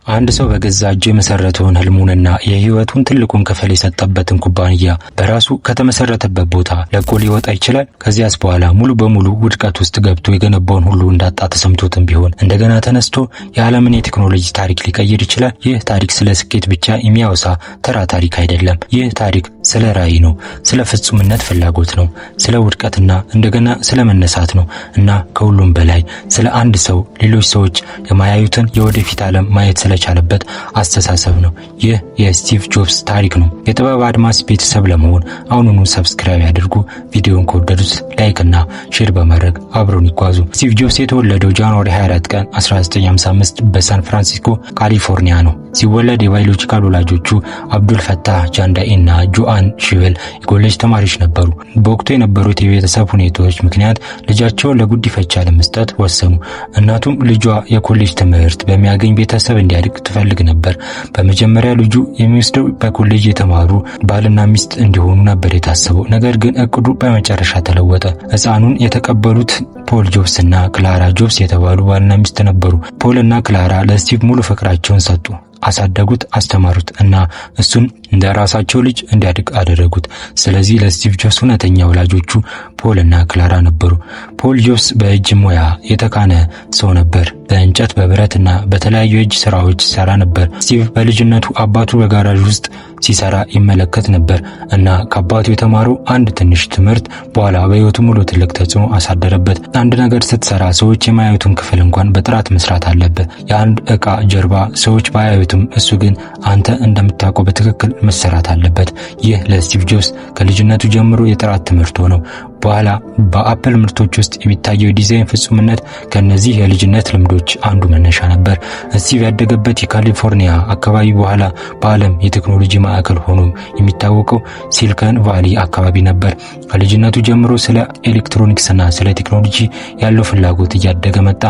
አንድ ሰው በገዛ እጁ የመሰረተውን ህልሙንና የህይወቱን ትልቁን ክፍል የሰጠበትን ኩባንያ በራሱ ከተመሰረተበት ቦታ ለቆ ሊወጣ ይችላል? ከዚያስ በኋላ ሙሉ በሙሉ ውድቀት ውስጥ ገብቶ የገነባውን ሁሉ እንዳጣ ተሰምቶትም ቢሆን እንደገና ተነስቶ የዓለምን የቴክኖሎጂ ታሪክ ሊቀይር ይችላል? ይህ ታሪክ ስለ ስኬት ብቻ የሚያወሳ ተራ ታሪክ አይደለም። ይህ ታሪክ ስለ ራዕይ ነው፣ ስለ ፍጹምነት ፍላጎት ነው፣ ስለ ውድቀትና እንደገና ስለ መነሳት ነው እና ከሁሉም በላይ ስለ አንድ ሰው ሌሎች ሰዎች የማያዩትን የወደፊት ዓለም ማየት ስለቻለበት አስተሳሰብ ነው። ይህ የስቲቭ ጆብስ ታሪክ ነው። የጥበብ አድማስ ቤተሰብ ለመሆን አሁኑኑ ሰብስክራይብ ያድርጉ። ቪዲዮውን ከወደዱት ላይክ እና ሼር በማድረግ አብረውን ይጓዙ። ስቲቭ ጆብስ የተወለደው ጃንዋሪ 24 ቀን 1955 በሳን ፍራንሲስኮ ካሊፎርኒያ ነው። ሲወለድ የባዮሎጂካል ወላጆቹ አብዱል ፈታህ ጃንዳኢ እና ጆአን ሺቨል የኮሌጅ ተማሪዎች ነበሩ። በወቅቱ የነበሩት የቤተሰብ ሁኔታዎች ምክንያት ልጃቸውን ለጉዲፈቻ ለመስጠት ወሰኑ። እናቱም ልጇ የኮሌጅ ትምህርት በሚያገኝ ቤተሰብ እንዲያድግ ትፈልግ ነበር። በመጀመሪያ ልጁ የሚወስደው በኮሌጅ የተማሩ ባልና ሚስት እንዲሆኑ ነበር የታሰበው። ነገር ግን እቅዱ በመጨረሻ ተለወጠ። ሕፃኑን የተቀበሉት ፖል ጆብስ እና ክላራ ጆብስ የተባሉ ባልና ሚስት ነበሩ። ፖል እና ክላራ ለስቲቭ ሙሉ ፍቅራቸውን ሰጡ። አሳደጉት፣ አስተማሩት እና እሱን እንደ ራሳቸው ልጅ እንዲያድግ አደረጉት። ስለዚህ ለስቲቭ ጆብስ እውነተኛ ወላጆቹ ፖል እና ክላራ ነበሩ። ፖል ጆብስ በእጅ ሙያ የተካነ ሰው ነበር። በእንጨት በብረት እና በተለያዩ የእጅ ስራዎች ሲሰራ ነበር። ስቲቭ በልጅነቱ አባቱ በጋራዥ ውስጥ ሲሰራ ይመለከት ነበር እና ከአባቱ የተማረው አንድ ትንሽ ትምህርት በኋላ በህይወቱ ሙሉ ትልቅ ተጽዕኖ አሳደረበት። አንድ ነገር ስትሰራ ሰዎች የማያዩትን ክፍል እንኳን በጥራት መስራት አለበት። የአንድ ዕቃ ጀርባ ሰዎች ባያዩትም እሱ ግን አንተ እንደምታውቀው በትክክል መሰራት አለበት። ይህ ለስቲቭ ጆብስ ከልጅነቱ ጀምሮ የጥራት ትምህርት ሆነው በኋላ በአፕል ምርቶች ውስጥ የሚታየው የዲዛይን ፍጹምነት ከነዚህ የልጅነት ልምዶች አንዱ መነሻ ነበር። ስቲቭ ያደገበት የካሊፎርኒያ አካባቢ በኋላ በዓለም የቴክኖሎጂ ማዕከል ሆኖ የሚታወቀው ሲሊከን ቫሊ አካባቢ ነበር። ከልጅነቱ ጀምሮ ስለ ኤሌክትሮኒክስና ስለ ቴክኖሎጂ ያለው ፍላጎት እያደገ መጣ።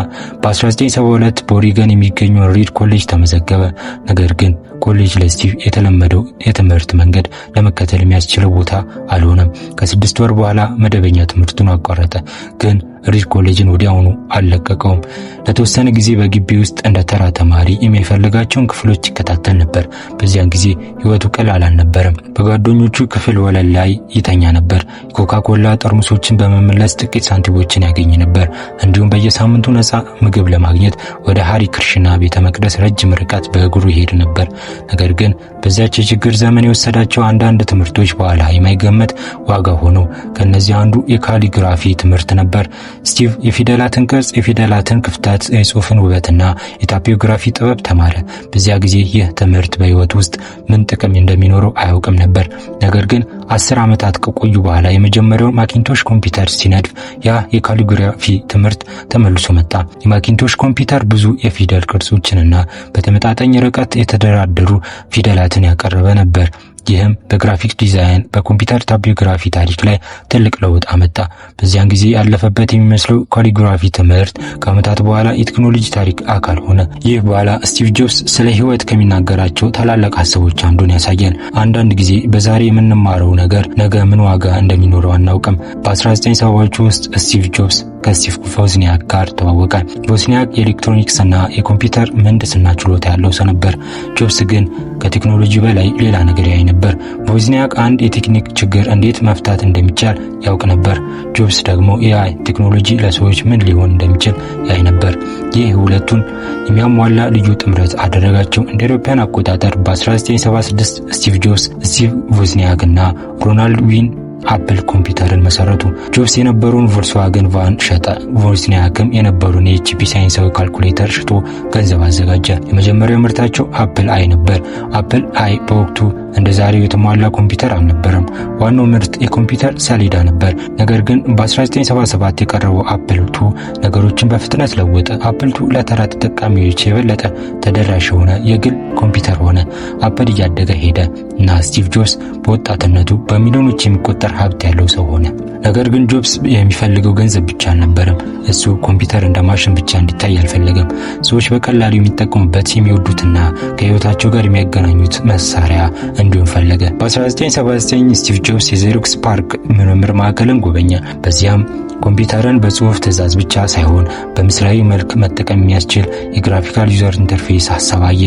በ1972 በኦሪገን የሚገኘው ሪድ ኮሌጅ ተመዘገበ። ነገር ግን ኮሌጅ ለስቲቭ የተለመደው የትምህርት መንገድ ለመከተል የሚያስችለው ቦታ አልሆነም። ከ6 ወር በኋላ መደበኛ ትምህርቱን አቋረጠ። ግን ሪድ ኮሌጅን ወዲያውኑ አልለቀቀውም። ለተወሰነ ጊዜ በግቢ ውስጥ እንደ ተራ ተማሪ የሚፈልጋቸውን ክፍሎች ይከታተል ነበር። በዚያን ጊዜ ህይወቱ ቀላል አልነበረም። በጓደኞቹ ክፍል ወለል ላይ ይተኛ ነበር። የኮካ-ኮላ ጠርሙሶችን በመመለስ ጥቂት ሳንቲሞችን ያገኝ ነበር። እንዲሁም በየሳምንቱ ነፃ ምግብ ለማግኘት ወደ ሃሪ ክርሽና ቤተ መቅደስ ረጅም ርቀት በእግሩ ይሄድ ነበር። ነገር ግን በዚያች የችግር ዘመን የወሰዳቸው አንዳንድ ትምህርቶች በኋላ የማይገመት ዋጋ ሆነው ከነዚህ አንዱ የካሊግራፊ ትምህርት ነበር። ስቲቭ የፊደላትን ቅርጽ፣ የፊደላትን ክፍተት፣ የጽሑፍን ውበትና የታይፖግራፊ ጥበብ ተማረ። በዚያ ጊዜ ይህ ትምህርት በህይወት ውስጥ ምን ጥቅም እንደሚኖረው አያውቅም ነበር። ነገር ግን 10 ዓመታት ከቆዩ በኋላ የመጀመሪያውን ማኪንቶሽ ኮምፒውተር ሲነድፍ ያ የካሊግራፊ ትምህርት ተመልሶ መጣ። የማኪንቶሽ ኮምፒውተር ብዙ የፊደል ቅርጾችንና በተመጣጣኝ ርቀት የተደራደሩ ፊደላትን ያቀረበ ነበር። ይህም በግራፊክ ዲዛይን በኮምፒውተር ታይፖግራፊ ታሪክ ላይ ትልቅ ለውጥ አመጣ። በዚያን ጊዜ ያለፈበት የሚመስለው ካሊግራፊ ትምህርት ከዓመታት በኋላ የቴክኖሎጂ ታሪክ አካል ሆነ። ይህ በኋላ ስቲቭ ጆብስ ስለ ህይወት ከሚናገራቸው ታላላቅ ሀሳቦች አንዱን ያሳያል። አንዳንድ ጊዜ በዛሬ የምንማረው ነገር ነገ ምን ዋጋ እንደሚኖረው አናውቅም። በ1970ዎቹ ውስጥ ስቲቭ ጆብስ ከስቲቭ ዎዝኒያክ ጋር ተዋወቀ። ዎዝኒያክ የኤሌክትሮኒክስ እና የኮምፒውተር ምህንድስና ችሎታ ያለው ሰው ነበር። ጆብስ ግን ከቴክኖሎጂ በላይ ሌላ ነገር ያይ ነበር። ዎዝኒያክ አንድ የቴክኒክ ችግር እንዴት መፍታት እንደሚቻል ያውቅ ነበር። ጆብስ ደግሞ የአይ ቴክኖሎጂ ለሰዎች ምን ሊሆን እንደሚችል ያይ ነበር። ይህ ሁለቱን የሚያሟላ ልዩ ጥምረት አደረጋቸው። እንደ አውሮፓውያን አቆጣጠር በ1976 ስቲቭ ጆብስ፣ ስቲቭ ዎዝኒያክ እና ሮናልድ ዊን አፕል ኮምፒውተርን መሰረቱ። ጆብስ የነበረውን ቮልክስዋገን ቫን ሸጠ። ዎዝኒያክም የነበረውን የኤችፒ ሳይንሳዊ ካልኩሌተር ሽጦ ገንዘብ አዘጋጀ። የመጀመሪያው ምርታቸው አፕል አይ ነበር። አፕል አይ በወቅቱ እንደ ዛሬው የተሟላ ኮምፒውተር አልነበረም። ዋናው ምርት የኮምፒውተር ሰሌዳ ነበር። ነገር ግን በ1977 የቀረበው አፕል ቱ ነገሮችን በፍጥነት ለወጠ። አፕል ቱ ለተራ ተጠቃሚዎች የበለጠ ተደራሽ የሆነ የግል ኮምፒውተር ሆነ። አፕል እያደገ ሄደ እና ስቲቭ ጆብስ በወጣትነቱ በሚሊዮኖች የሚቆጠር ሀብት ያለው ሰው ሆነ። ነገር ግን ጆብስ የሚፈልገው ገንዘብ ብቻ አልነበረም። እሱ ኮምፒውተር እንደ ማሽን ብቻ እንዲታይ አልፈለገም። ሰዎች በቀላሉ የሚጠቀሙበት፣ የሚወዱትና ከህይወታቸው ጋር የሚያገናኙት መሳሪያ እንዲሁም ፈለገ። በ1979 ስቲቭ ጆብስ የዜሮክስ ፓርክ ምርምር ማዕከልን ጎበኘ። በዚያም ኮምፒውተርን በጽሁፍ ትዕዛዝ ብቻ ሳይሆን በምስላዊ መልክ መጠቀም የሚያስችል የግራፊካል ዩዘር ኢንተርፌስ ሐሳብ አየ።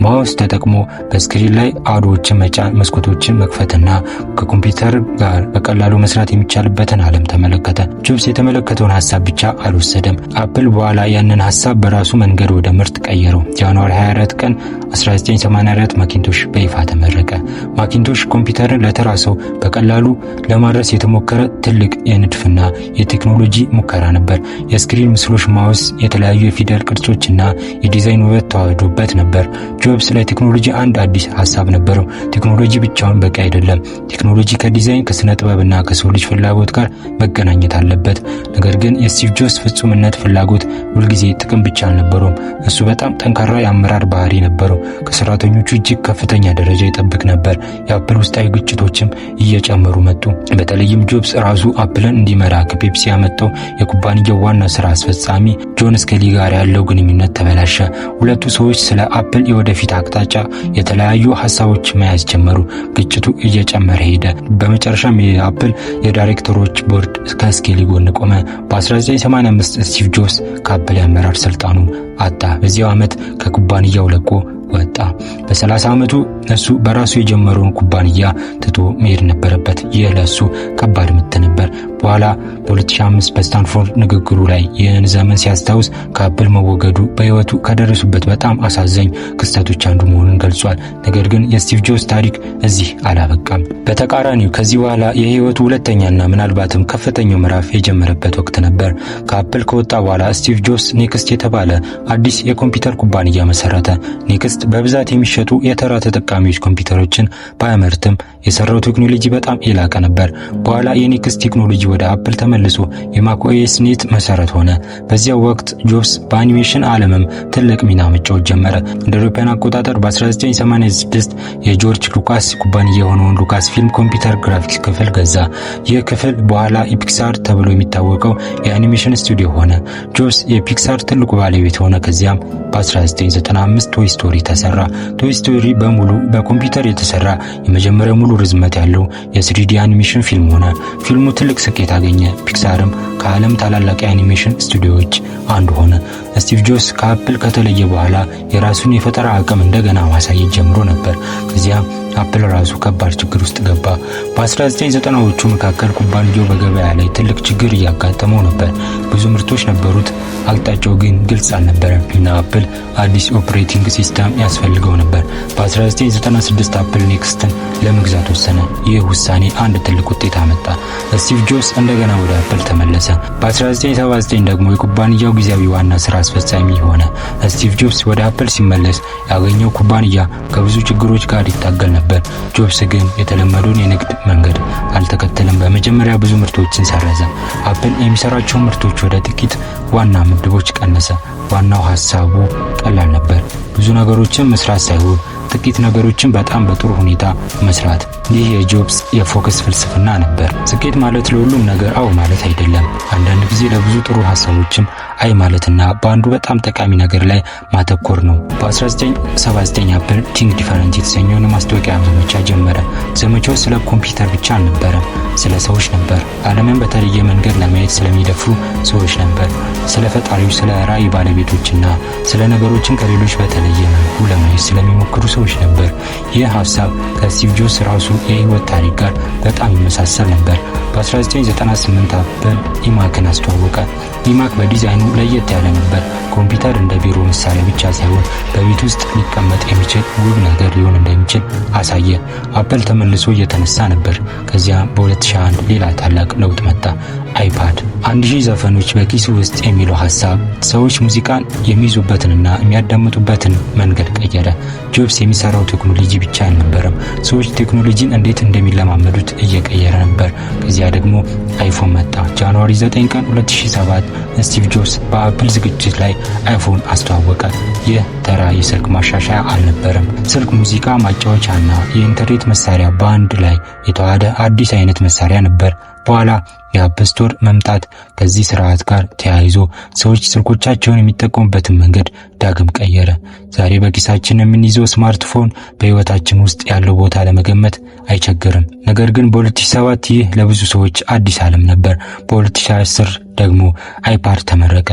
ማውስ ተጠቅሞ በስክሪን ላይ አዶዎችን መጫን፣ መስኮቶችን መክፈትና ከኮምፒውተር ጋር በቀላሉ መስራት የሚቻልበትን ዓለም ተመለከተ። ጆብስ የተመለከተውን ሐሳብ ብቻ አልወሰደም። አፕል በኋላ ያንን ሐሳብ በራሱ መንገድ ወደ ምርት ቀየረው። ጃንዋሪ 24 ቀን 1984 ማኪንቶሽ በይፋ ተመረቀ። ማኪንቶሽ ኮምፒውተርን ለተራ ሰው በቀላሉ ለማድረስ የተሞከረ ትልቅ የንድፍና የቴክኖሎጂ ሙከራ ነበር። የስክሪን ምስሎች፣ ማውስ፣ የተለያዩ የፊደል ቅርጾችና የዲዛይን ውበት ተዋህዶበት ነበር። ጆብስ ለቴክኖሎጂ አንድ አዲስ ሐሳብ ነበረው። ቴክኖሎጂ ብቻውን በቂ አይደለም። ቴክኖሎጂ ከዲዛይን ከስነ ጥበብና ከሰው ልጅ ፍላጎት ጋር መገናኘት አለበት። ነገር ግን የስቲቭ ጆብስ ፍጹምነት ፍላጎት ሁልጊዜ ጥቅም ብቻ አልነበረውም። እሱ በጣም ጠንካራ የአመራር ባህሪ ነበረው። ከሰራተኞቹ እጅግ ከፍተኛ ደረጃ ይጠብቅ ነበር። የአፕል ውስጣዊ ግጭቶችም እየጨመሩ መጡ። በተለይም ጆብስ ራሱ አፕልን እንዲመራ ከፔፕሲ ያመጣው የኩባንያው ዋና ስራ አስፈጻሚ ጆን ስኬሊ ጋር ያለው ግንኙነት ተበላሸ። ሁለቱ ሰዎች ስለ አፕል የወደፊት አቅጣጫ የተለያዩ ሐሳቦች መያዝ ጀመሩ። ግጭቱ እየጨመረ ሄደ። በመጨረሻም የአፕል የዳይሬክተሮች ቦርድ ከስኬሊ ጎን ቆመ። በ1985 ስቲቭ ጆብስ ከአፕል የአመራር ስልጣኑን አጣ። በዚያው ዓመት ከኩባንያው ለቆ ወጣ። በ30 ዓመቱ እሱ በራሱ የጀመረውን ኩባንያ ትቶ መሄድ ነበረበት። ይህ ለሱ ከባድ ምት ነበር። በኋላ በ2005 በስታንፎርድ ንግግሩ ላይ ይህን ዘመን ሲያስታውስ ከአፕል መወገዱ በሕይወቱ ከደረሱበት በጣም አሳዛኝ ክስተቶች አንዱ መሆኑን ገልጿል። ነገር ግን የስቲቭ ጆብስ ታሪክ እዚህ አላበቃም። በተቃራኒው ከዚህ በኋላ የሕይወቱ ሁለተኛና ምናልባትም ከፍተኛው ምዕራፍ የጀመረበት ወቅት ነበር። ከአፕል ከወጣ በኋላ ስቲቭ ጆብስ ኔክስት የተባለ አዲስ የኮምፒውተር ኩባንያ መሰረተ። ኔክስት በብዛት የሚሸጡ የተራ ተጠቃሚዎች ኮምፒውተሮችን ባያመርትም የሰራው ቴክኖሎጂ በጣም የላቀ ነበር። በኋላ የኔክስት ቴክኖሎጂ ወደ አፕል ተመልሶ የማክኦኤስ ኔት መሰረት ሆነ። በዚያው ወቅት ጆብስ በአኒሜሽን ዓለምም ትልቅ ሚና መጫወት ጀመረ። እንደ አውሮፓውያን አቆጣጠር በ1986 የጆርጅ ሉካስ ኩባንያ የሆነውን ሉካስ ፊልም ኮምፒውተር ግራፊክስ ክፍል ገዛ። ይህ ክፍል በኋላ ፒክሳር ተብሎ የሚታወቀው የአኒሜሽን ስቱዲዮ ሆነ። ጆብስ የፒክሳር ትልቁ ባለቤት ሆነ። ከዚያም በ1995 ቶይ ስቶሪ ተሰራ። ቶይ ስቶሪ በሙሉ በኮምፒውተር የተሰራ የመጀመሪያው ሙሉ ርዝመት ያለው የ3D አኒሜሽን ፊልም ሆነ። ፊልሙ ትልቅ ስኬት አገኘ። ፒክሳርም ከዓለም ታላላቅ የአኒሜሽን ስቱዲዮዎች አንዱ ሆነ። ስቲቭ ጆብስ ከአፕል ከተለየ በኋላ የራሱን የፈጠራ አቅም እንደገና ማሳየት ጀምሮ ነበር። ከዚያም አፕል ራሱ ከባድ ችግር ውስጥ ገባ። በ1990ዎቹ መካከል ኩባንያው በገበያ ላይ ትልቅ ችግር እያጋጠመው ነበር። ብዙ ምርቶች ነበሩት፣ አቅጣጫው ግን ግልጽ አልነበረም እና አፕል አዲስ ኦፕሬቲንግ ሲስተም ያስፈልገው ነበር። በ1996 አፕል ኔክስትን ለመግዛት ወሰነ። ይህ ውሳኔ አንድ ትልቅ ውጤት አመጣ። ስቲቭ ጆብስ እንደገና ወደ አፕል ተመለሰ። በ1979 ደግሞ የኩባንያው ጊዜያዊ ዋና ስራ አስፈጻሚ ሆነ። ስቲቭ ጆብስ ወደ አፕል ሲመለስ ያገኘው ኩባንያ ከብዙ ችግሮች ጋር ይታገል ነበር። ጆብስ ግን የተለመደውን የንግድ መንገድ አልተከተለም። በመጀመሪያ ብዙ ምርቶችን ሰረዘ። አፕል የሚሰራቸው ምርቶች ወደ ጥቂት ዋና ምድቦች ቀነሰ። ዋናው ሐሳቡ ቀላል ነበር፣ ብዙ ነገሮችን መስራት ሳይሆን ጥቂት ነገሮችን በጣም በጥሩ ሁኔታ መስራት። ይህ የጆብስ የፎከስ ፍልስፍና ነበር። ስኬት ማለት ለሁሉም ነገር አዎ ማለት አይደለም። አንዳንድ ጊዜ ለብዙ ጥሩ ሐሳቦችም አይ ማለትና በአንዱ በጣም ጠቃሚ ነገር ላይ ማተኮር ነው። በ1979 አፕል ቲንክ ዲፈረንት የተሰኘውን የማስታወቂያ ዘመቻ ጀመረ። ዘመቻው ስለ ኮምፒውተር ብቻ አልነበረም፣ ስለ ሰዎች ነበር። ዓለምን በተለየ መንገድ ለማየት ስለሚደፍሩ ሰዎች ነበር። ስለ ፈጣሪው፣ ስለ ራዕይ ባለቤቶችና ስለ ነገሮችን ከሌሎች በተለየ መልኩ ለማየት ስለሚሞክሩ ሰዎች ነበር። ይህ ሐሳብ ከስቲቭ ጆብስ ራሱ የህይወት ታሪክ ጋር በጣም ይመሳሰል ነበር። በ1998 አፕል ኢማክን አስተዋወቀ። ኢማክ በዲዛይኑ ለየት ያለ ነበር። ኮምፒውተር እንደ ቢሮ መሳሪያ ብቻ ሳይሆን በቤት ውስጥ ሊቀመጥ የሚችል ውብ ነገር ሊሆን እንደሚችል አሳየ። አፕል ተመልሶ እየተነሳ ነበር። ከዚያም በ2001 ሌላ ታላቅ ለውጥ መጣ። አይፓድ 1000 ዘፈኖች በኪሱ ውስጥ የሚለው ሐሳብ ሰዎች ሙዚቃን የሚይዙበትንና የሚያዳምጡበትን መንገድ ቀየረ። ጆብስ የሚሰራው ቴክኖሎጂ ብቻ አልነበረም፣ ሰዎች ቴክኖሎጂን እንዴት እንደሚለማመዱት እየቀየረ ነበር። ከዚያ ደግሞ አይፎን መጣ። ጃንዋሪ 9 ቀን 2007 ስቲቭ ጆብስ በአፕል ዝግጅት ላይ አይፎን አስተዋወቀ። ይህ ተራ የስልክ ማሻሻያ አልነበረም። ስልክ ሙዚቃ ማጫወቻና የኢንተርኔት መሳሪያ በአንድ ላይ የተዋሃደ አዲስ አይነት መሳሪያ ነበር። በኋላ የአፕል ስቶር መምጣት ከዚህ ስርዓት ጋር ተያይዞ ሰዎች ስልኮቻቸውን የሚጠቀሙበትን መንገድ ዳግም ቀየረ። ዛሬ በኪሳችን የምንይዘው ስማርትፎን በህይወታችን ውስጥ ያለው ቦታ ለመገመት አይቸግርም። ነገር ግን በ2007 ይህ ለብዙ ሰዎች አዲስ ዓለም ነበር። በ2010 ደግሞ አይፓድ ተመረቀ።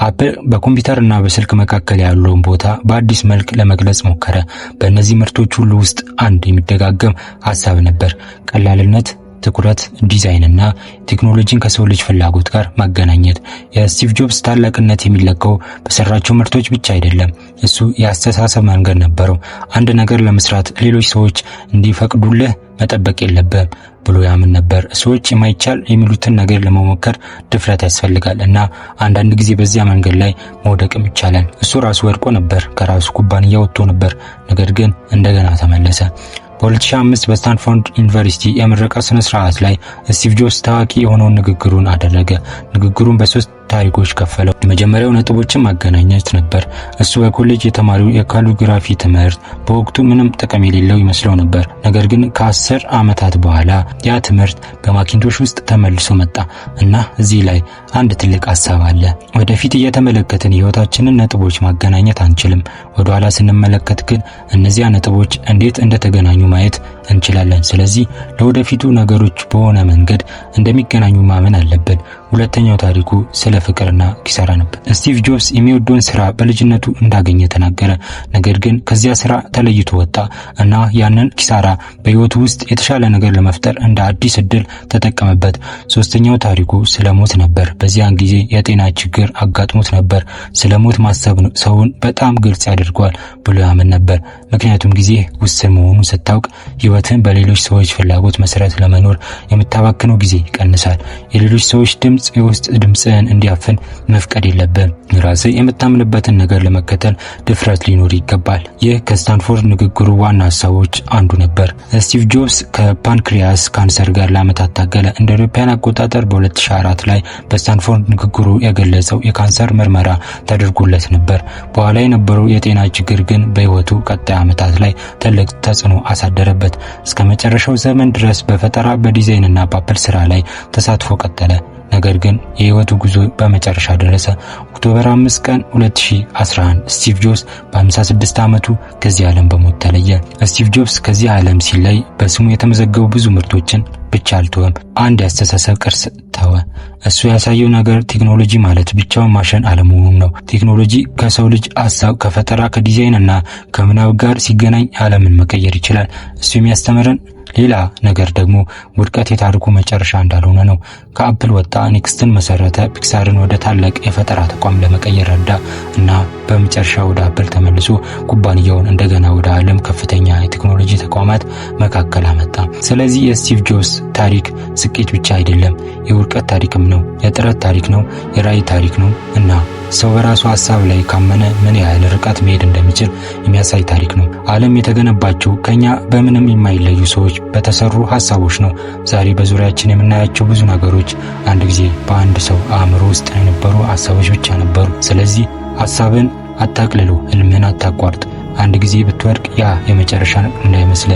አፕል በኮምፒውተርና በስልክ መካከል ያለውን ቦታ በአዲስ መልክ ለመግለጽ ሞከረ። በእነዚህ ምርቶች ሁሉ ውስጥ አንድ የሚደጋገም ሐሳብ ነበር፤ ቀላልነት፣ ትኩረት፣ ዲዛይንና ቴክኖሎጂን ከሰው ልጅ ፍላጎት ጋር ማገናኘት። የስቲቭ ጆብስ ታላቅነት የሚለካው በሰራቸው ምርቶች ብቻ አይደለም። እሱ የአስተሳሰብ መንገድ ነበረው። አንድ ነገር ለመስራት ሌሎች ሰዎች እንዲፈቅዱልህ መጠበቅ የለብህም ብሎ ያምን ነበር። ሰዎች የማይቻል የሚሉትን ነገር ለመሞከር ድፍረት ያስፈልጋል እና አንዳንድ ጊዜ በዚያ መንገድ ላይ መውደቅም ይቻላል። እሱ ራሱ ወድቆ ነበር፣ ከራሱ ኩባንያ ወጥቶ ነበር፣ ነገር ግን እንደገና ተመለሰ። በ2005 በስታንፎርድ ዩኒቨርሲቲ የምረቃ ስነ ስርዓት ላይ ስቲቭ ጆብስ ታዋቂ የሆነውን ንግግሩን አደረገ። ንግግሩን በሶስት ታሪኮች ከፈለው። የመጀመሪያው ነጥቦችን ማገናኘት ነበር። እሱ በኮሌጅ የተማሪው የካሊግራፊ ትምህርት በወቅቱ ምንም ጥቅም የሌለው ይመስለው ነበር። ነገር ግን ከ10 ዓመታት በኋላ ያ ትምህርት በማኪንቶሽ ውስጥ ተመልሶ መጣ እና እዚህ ላይ አንድ ትልቅ ሐሳብ አለ። ወደፊት እየተመለከትን ህይወታችንን ነጥቦች ማገናኘት አንችልም። ወደ ኋላ ስንመለከት ግን እነዚያ ነጥቦች እንዴት እንደተገናኙ ማየት እንችላለን። ስለዚህ ለወደፊቱ ነገሮች በሆነ መንገድ እንደሚገናኙ ማመን አለብን። ሁለተኛው ታሪኩ ስለ ፍቅርና ኪሳራ ነበር። ስቲቭ ጆብስ የሚወደውን ስራ በልጅነቱ እንዳገኘ ተናገረ። ነገር ግን ከዚያ ስራ ተለይቶ ወጣ እና ያንን ኪሳራ በህይወቱ ውስጥ የተሻለ ነገር ለመፍጠር እንደ አዲስ እድል ተጠቀመበት። ሶስተኛው ታሪኩ ስለ ሞት ነበር። በዚያን ጊዜ የጤና ችግር አጋጥሞት ነበር። ስለ ሞት ማሰብ ሰውን በጣም ግልጽ ያደርገዋል ብሎ ያምን ነበር። ምክንያቱም ጊዜ ውስን መሆኑን ስታውቅ ህይወትን በሌሎች ሰዎች ፍላጎት መሰረት ለመኖር የምታባክነው ጊዜ ይቀንሳል። የሌሎች ሰዎች ድምጽ የውስጥ ድምጽን እንዲያፍን መፍቀድ የለብህም። ራስህ የምታምንበትን ነገር ለመከተል ድፍረት ሊኖር ይገባል። ይህ ከስታንፎርድ ንግግሩ ዋና ሐሳቦች አንዱ ነበር። ስቲቭ ጆብስ ከፓንክሪያስ ካንሰር ጋር ለዓመታት ታገለ። እንደ አውሮፓውያን አቆጣጠር በ2004 ላይ በስታንፎርድ ንግግሩ የገለጸው የካንሰር ምርመራ ተደርጎለት ነበር። በኋላ የነበረው የጤና ችግር ግን በህይወቱ ቀጣይ ዓመታት ላይ ትልቅ ተጽዕኖ አሳደረበት። እስከ መጨረሻው ዘመን ድረስ በፈጠራ በዲዛይንና በአፕል ስራ ላይ ተሳትፎ ቀጠለ። ነገር ግን የህይወቱ ጉዞ በመጨረሻ ደረሰ። ኦክቶበር 5 ቀን 2011 ስቲቭ ጆብስ በ56 ዓመቱ ከዚህ ዓለም በሞት ተለየ። ስቲቭ ጆብስ ከዚህ ዓለም ሲለይ በስሙ የተመዘገቡ ብዙ ምርቶችን ብቻ አልተወም፣ አንድ የአስተሳሰብ ቅርስ ተወ። እሱ ያሳየው ነገር ቴክኖሎጂ ማለት ብቻውን ማሽን አለመሆኑን ነው። ቴክኖሎጂ ከሰው ልጅ ሐሳብ፣ ከፈጠራ፣ ከዲዛይን እና ከምናብ ጋር ሲገናኝ ዓለምን መቀየር ይችላል። እሱ የሚያስተምረን ሌላ ነገር ደግሞ ውድቀት የታሪኩ መጨረሻ እንዳልሆነ ነው። ከአፕል ወጣ፣ ኔክስትን መሰረተ፣ ፒክሳርን ወደ ታላቅ የፈጠራ ተቋም ለመቀየር ረዳ እና በመጨረሻ ወደ አፕል ተመልሶ ኩባንያውን እንደገና ወደ ዓለም ከፍተኛ የቴክኖሎጂ ተቋማት መካከል አመጣ። ስለዚህ የስቲቭ ጆብስ ታሪክ ስኬት ብቻ አይደለም፣ የውድቀት ታሪክም ነው። የጥረት ታሪክ ነው፣ የራዕይ ታሪክ ነው እና ሰው በራሱ ሐሳብ ላይ ካመነ ምን ያህል ርቀት መሄድ እንደሚችል የሚያሳይ ታሪክ ነው። ዓለም የተገነባቸው ከኛ በምንም የማይለዩ ሰዎች በተሰሩ ሐሳቦች ነው። ዛሬ በዙሪያችን የምናያቸው ብዙ ነገሮች አንድ ጊዜ በአንድ ሰው አእምሮ ውስጥ የነበሩ ሐሳቦች ብቻ ነበሩ። ስለዚህ ሐሳብን አታቅልሎ፣ ህልምን አታቋርጥ። አንድ ጊዜ ብትወድቅ ያ የመጨረሻ እንዳይመስል።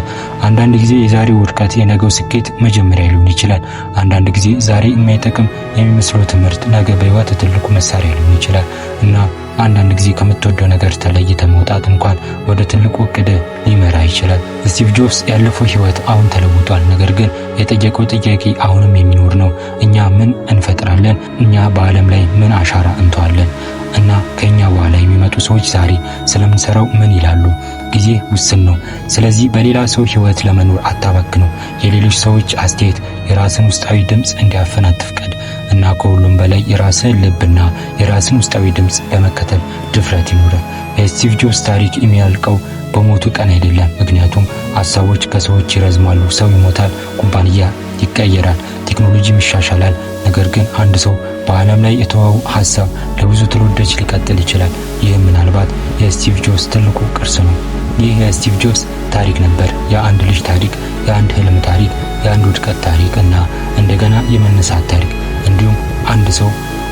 አንዳንድ ጊዜ የዛሬው ውድቀት የነገው ስኬት መጀመሪያ ሊሆን ይችላል። አንዳንድ ጊዜ ዛሬ የማይጠቅም የሚመስለው ትምህርት ነገ በህይወት ትልቁ መሳሪያ ሊሆን ይችላል እና አንዳንድ ጊዜ ከምትወደው ነገር ተለይተ መውጣት እንኳን ወደ ትልቁ እቅድ ሊመራ ይችላል። ስቲቭ ጆብስ ያለፈው ህይወት አሁን ተለውጧል። ነገር ግን የጠየቀው ጥያቄ አሁንም የሚኖር ነው። እኛ ምን እንፈጥራለን? እኛ በዓለም ላይ ምን አሻራ እንተዋለን? እና ከኛ በኋላ የሚመጡ ሰዎች ዛሬ ስለምንሰራው ምን ይላሉ? ጊዜ ውስን ነው። ስለዚህ በሌላ ሰው ህይወት ለመኖር አታባክነው። የሌሎች ሰዎች አስተያየት የራስን ውስጣዊ ድምጽ እንዲያፈን አትፍቀድ እና ከሁሉም በላይ የራስን ልብና የራስን ውስጣዊ ድምጽ ለመከተል ድፍረት ይኑር። የስቲቭ ጆብስ ታሪክ የሚያልቀው በሞቱ ቀን አይደለም። ምክንያቱም ሐሳቦች ከሰዎች ይረዝማሉ፣ ሰው ይሞታል፣ ኩባንያ ይቀየራል፣ ቴክኖሎጂም ይሻሻላል። ነገር ግን አንድ ሰው በዓለም ላይ የተወው ሐሳብ ለብዙ ትውልዶች ሊቀጥል ይችላል። ይህ ምናልባት የስቲቭ ጆብስ ትልቁ ቅርስ ነው። ይህ የስቲቭ ጆብስ ታሪክ ነበር። የአንድ ልጅ ታሪክ፣ የአንድ ህልም ታሪክ፣ የአንድ ውድቀት ታሪክ እና እንደገና የመነሳት ታሪክ። እንዲሁም አንድ ሰው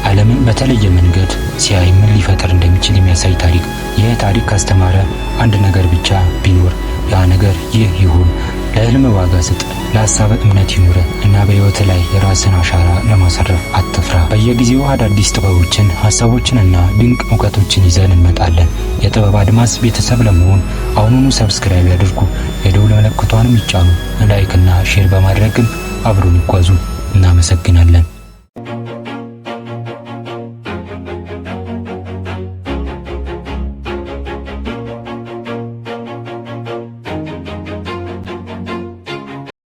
ዓለምን በተለየ መንገድ ሲያይ ምን ሊፈጠር እንደሚችል የሚያሳይ ታሪክ። ይህ ታሪክ ካስተማረ አንድ ነገር ብቻ ቢኖር ያ ነገር ይህ ይሁን። ለህልም ዋጋ ስጥ፣ ለሐሳብ እምነት ይኑር እና በህይወት ላይ የራስን አሻራ ለማሳረፍ አትፍራ። በየጊዜው አዳዲስ ጥበቦችን፣ ሐሳቦችንና ድንቅ እውቀቶችን ይዘን እንመጣለን። የጥበብ አድማስ ቤተሰብ ለመሆን አሁኑኑ ሰብስክራይብ ያድርጉ፣ የደውል ምልክቷንም ይጫኑ፣ ላይክ እና ሼር በማድረግም አብሮን ይጓዙ። እናመሰግናለን።